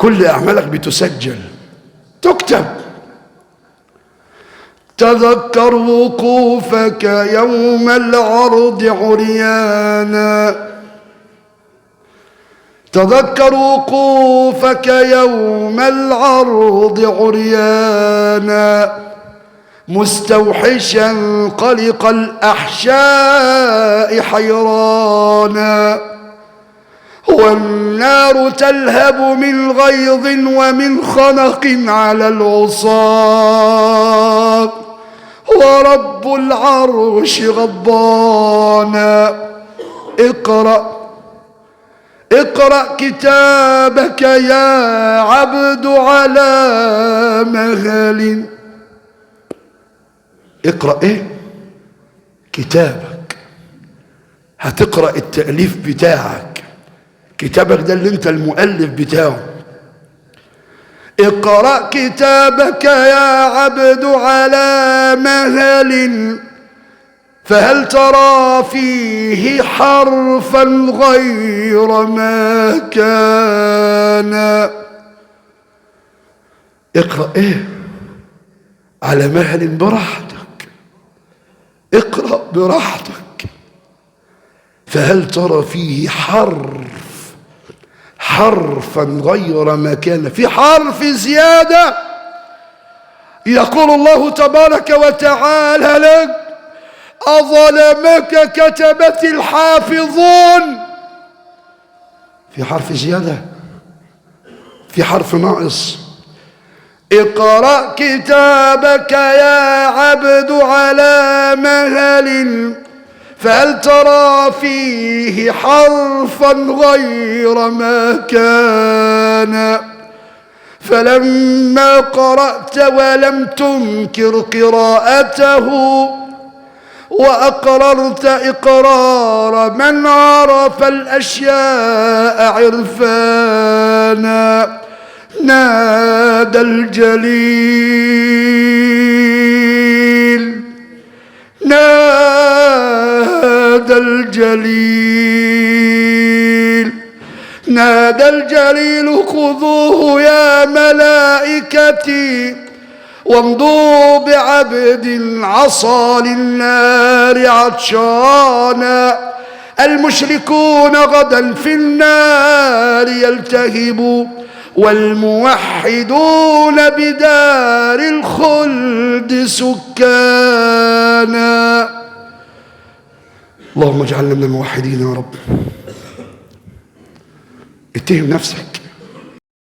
كل أعمالك بتسجل، تكتب. تذكر وقوفك يوم العرض عريانا، تذكر وقوفك يوم العرض عريانا، مستوحشا قلق الأحشاء حيرانا، والنار تلهب من غيظ ومن خنق على العصاة، ورب العرش غضبانا. اقرأ اقرأ كتابك يا عبد على مهل. اقرأ ايه؟ كتابك. هتقرأ التأليف بتاعك، كتابك ده اللي انت المؤلف بتاعه. اقرأ كتابك يا عبد على مهل، فهل ترى فيه حرفا غير ما كان. اقرأ ايه؟ على مهل، براحتك، اقرأ براحتك. فهل ترى فيه حرفا غير ما كان، في حرف زيادة. يقول الله تبارك وتعالى لك: أظلمك كتبت الحافظون. في حرف زيادة، في حرف ناقص. اقرأ كتابك يا عبد على مهل، فهل ترى فيه حرفا غير ما كان. فلما قرأت ولم تنكر قراءته، وأقررت إقرار من عرف الأشياء عرفانا، نادى الجليل، نادى الجليل، نادى الجليل: خذوه يا ملائكتي وامضوا بعبد عصى للنار عطشانا، المشركون غدا في النار يلتهبوا، والموحدون بدار الخلد سكانا. اللهم اجعلنا من الموحدين يا رب. اتهم نفسك.